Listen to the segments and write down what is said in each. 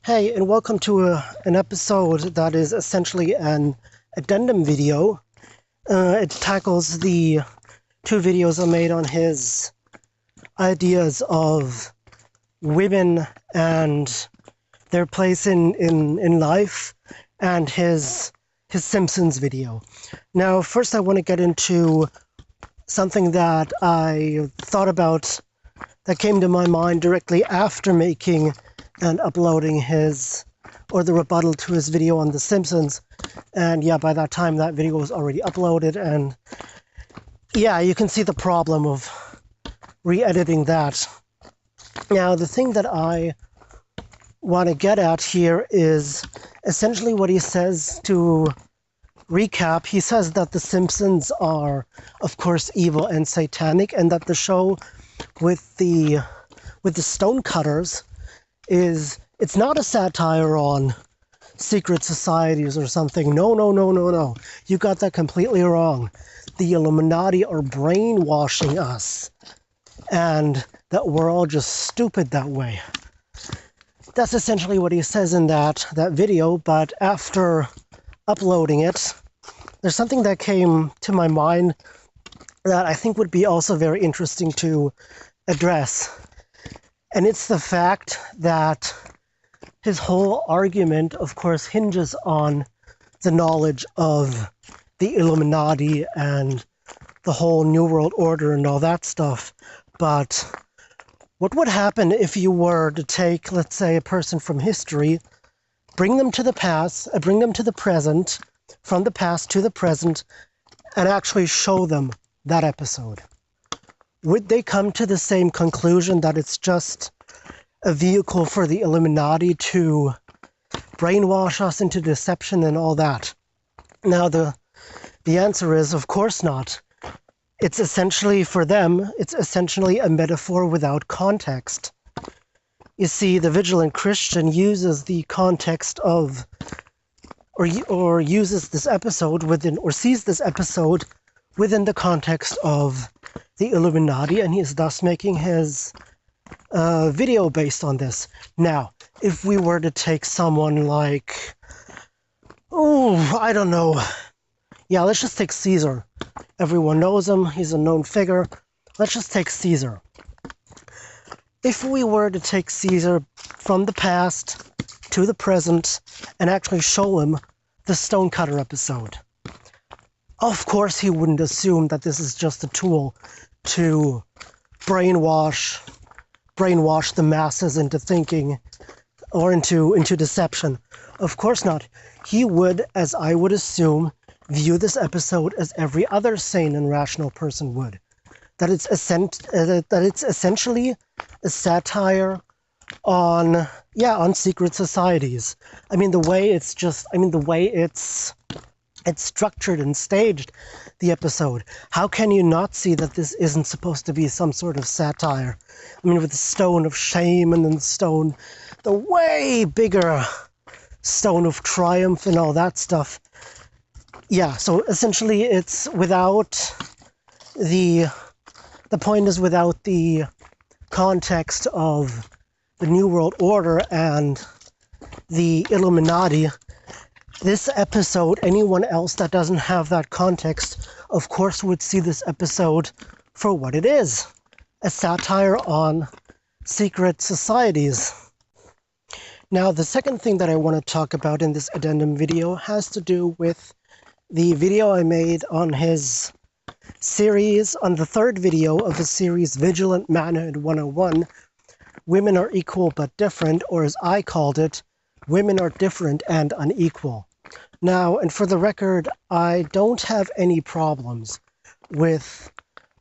Hey, and welcome to an episode that is essentially an addendum video. It tackles the two videos I made on his ideas of women and their place in life, and his Simpsons video. Now, first I want to get into something that I thought about that came to my mind directly after making and uploading the rebuttal to his video on The Simpsons. And yeah, by that time that video was already uploaded, and yeah, you can see the problem of re-editing that. Now, the thing that I want to get at here is essentially what he says. To recap, he says that The Simpsons are, of course, evil and satanic, and that the show with the stonecutters it's not a satire on secret societies or something. No. You got that completely wrong. The Illuminati are brainwashing us, and that we're all just stupid that way. That's essentially what he says in that video, but after uploading it, there's something that came to my mind that I think would be also very interesting to address. And it's the fact that his whole argument, of course, hinges on the knowledge of the Illuminati and the whole New World Order and all that stuff. But what would happen if you were to take, let's say, a person from history, bring them to the past, bring them to the present, from the past to the present, and actually show them that episode? Would they come to the same conclusion, that it's just a vehicle for the Illuminati to brainwash us into deception and all that? Now, the answer is, of course not. It's essentially, for them, it's essentially a metaphor without context. You see, the Vigilant Christian uses the context of, or uses this episode within, or sees this episode within the context of the Illuminati, and he is thus making his video based on this. Now, if we were to take someone like, I don't know. Yeah, let's just take Caesar. Everyone knows him. He's a known figure. Let's just take Caesar. If we were to take Caesar from the past to the present and actually show him the Stonecutter episode, of course he wouldn't assume that this is just a tool to brainwash the masses into thinking, or into deception. Of course not. He would, as I would assume, view this episode as every other sane and rational person would. That it's essentially a satire on secret societies. I mean, the way it's structured and staged, the episode. How can you not see that this isn't supposed to be some sort of satire? I mean, with the stone of shame and then the way bigger stone of triumph and all that stuff. Yeah, so essentially it's without the point is without the context of the New World Order and the Illuminati. This episode, anyone else that doesn't have that context, of course, would see this episode for what it is, a satire on secret societies. Now, the second thing that I want to talk about in this addendum video has to do with the video I made on his series, on the third video of the series Vigilant Manhood 101, Women Are Equal But Different, or as I called it, Women Are Different and Unequal. Now, and for the record, I don't have any problems with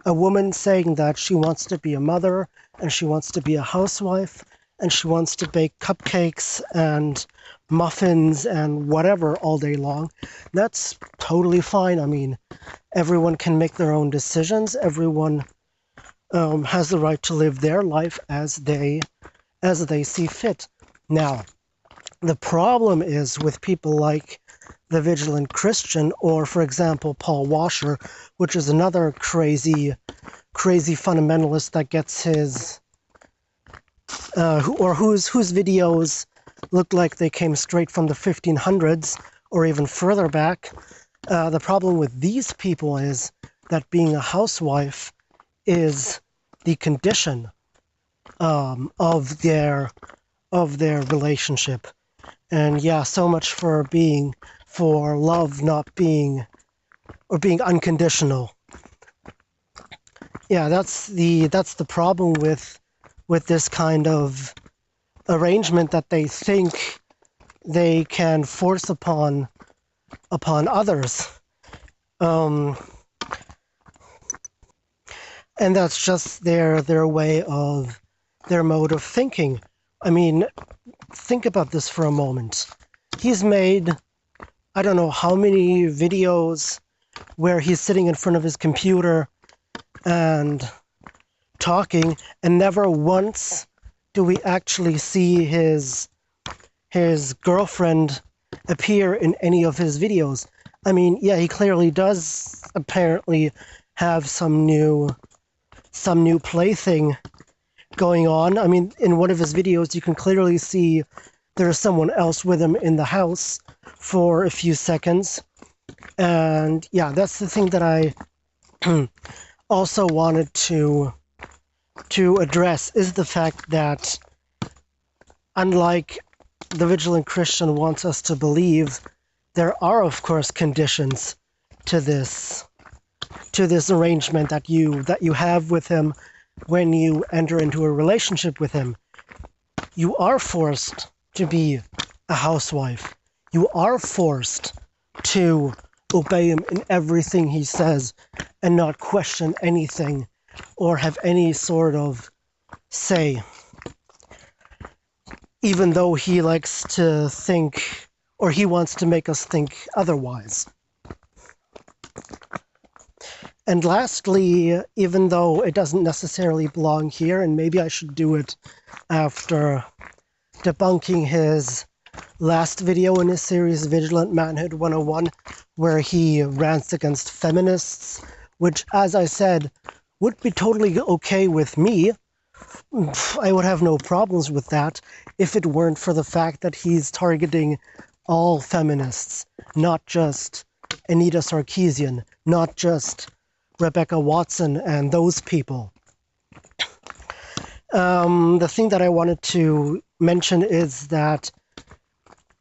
a woman saying that she wants to be a mother, and she wants to be a housewife, and she wants to bake cupcakes and muffins and whatever all day long. That's totally fine. I mean, everyone can make their own decisions. Everyone has the right to live their life as they see fit. Now, the problem is with people like the Vigilant Christian, or for example Paul Washer, which is another crazy fundamentalist that gets his whose videos looked like they came straight from the 1500s or even further back. The problem with these people is that being a housewife is the condition of their relationship. And yeah, so much for love not being, or being unconditional. Yeah, that's the problem with this kind of arrangement, that they think they can force upon others. And that's just their mode of thinking. I mean, think about this for a moment. He's made, I don't know how many videos where he's sitting in front of his computer and talking, and never once do we actually see his girlfriend appear in any of his videos. I mean, yeah, he clearly does apparently have some new plaything going on. I mean, in one of his videos, you can clearly see there's someone else with him in the house for a few seconds. And yeah, that's the thing that I also wanted to address, is the fact that, unlike the Vigilant Christian wants us to believe, there are, of course, conditions to this arrangement that you have with him when you enter into a relationship with him. You are forced to be a housewife. You are forced to obey him in everything he says and not question anything or have any sort of say, even though he likes to think, or he wants to make us think otherwise. And lastly, even though it doesn't necessarily belong here, and maybe I should do it after debunking his last video in his series, Vigilant Manhood 101, where he rants against feminists, which, as I said, would be totally okay with me. I would have no problems with that if it weren't for the fact that he's targeting all feminists, not just Anita Sarkeesian, not just Rebecca Watson and those people. The thing that I wanted to mention is that,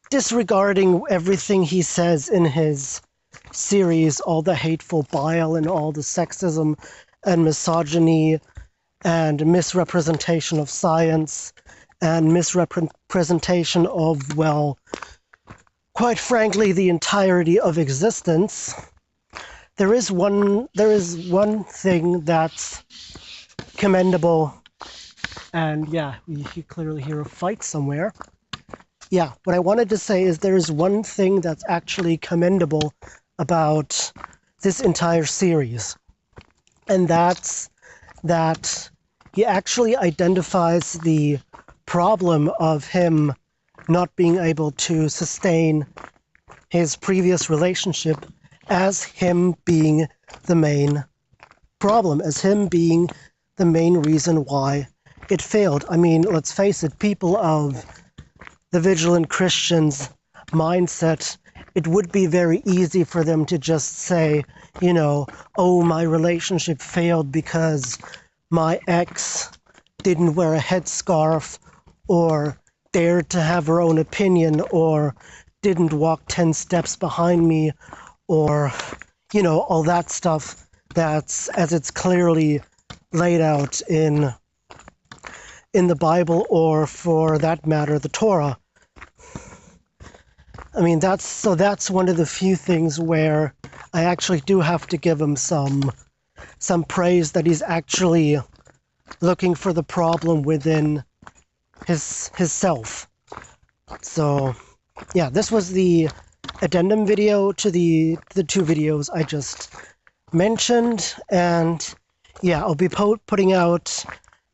disregarding everything he says in his series, all the hateful bile and all the sexism and misogyny and misrepresentation of science and misrepresentation of, well, quite frankly, the entirety of existence, there is one thing that's commendable. And yeah, you clearly hear a fight somewhere. Yeah, what I wanted to say is there is one thing that's actually commendable about this entire series. And that's that he actually identifies the problem of him not being able to sustain his previous relationship as him being the main problem, as him being the main reason why it failed. I mean, let's face it, people of the Vigilant Christian's mindset, it would be very easy for them to just say, you know, oh, my relationship failed because my ex didn't wear a headscarf, or dared to have her own opinion, or didn't walk 10 steps behind me, or, you know, all that stuff that's, as it's clearly laid out in the Bible, or for that matter, the Torah. I mean, that's one of the few things where I actually do have to give him some praise, that he's actually looking for the problem within his self. So, yeah, this was the addendum video to the two videos I just mentioned, and yeah, I'll be putting out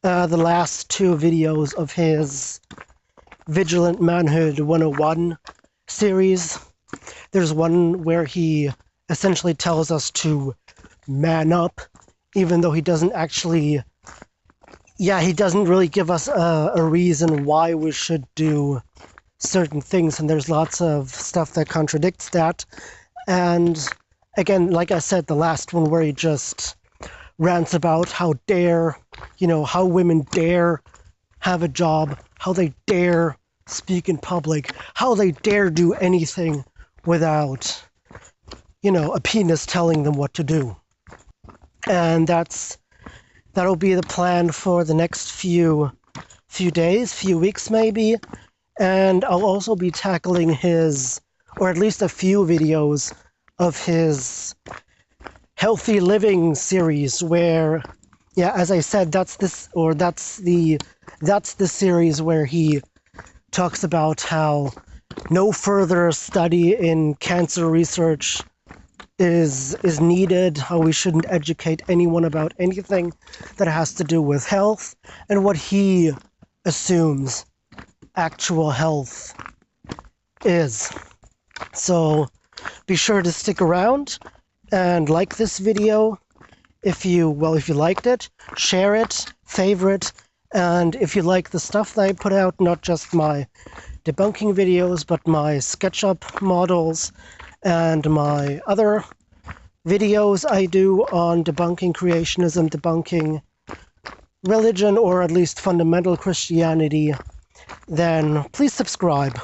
the last two videos of his Vigilant Manhood 101 series. There's one where he essentially tells us to man up, even though he doesn't actually, he doesn't really give us a reason why we should do certain things, and there's lots of stuff that contradicts that. And again, like I said, the last one where he just rants about how women dare have a job, how they dare speak in public, how they dare do anything without, a penis telling them what to do. And that'll be the plan for the next few days, few weeks maybe. And I'll also be tackling or at least a few videos of his healthy living series where, as I said, that's the series where he talks about how no further study in cancer research is needed, how we shouldn't educate anyone about anything that has to do with health, and what he assumes actual health is. So be sure to stick around and like this video if you liked it, share it, favorite, and if you like the stuff that I put out, not just my debunking videos, but my SketchUp models and my other videos I do on debunking creationism, debunking religion, or at least fundamental Christianity, then please subscribe.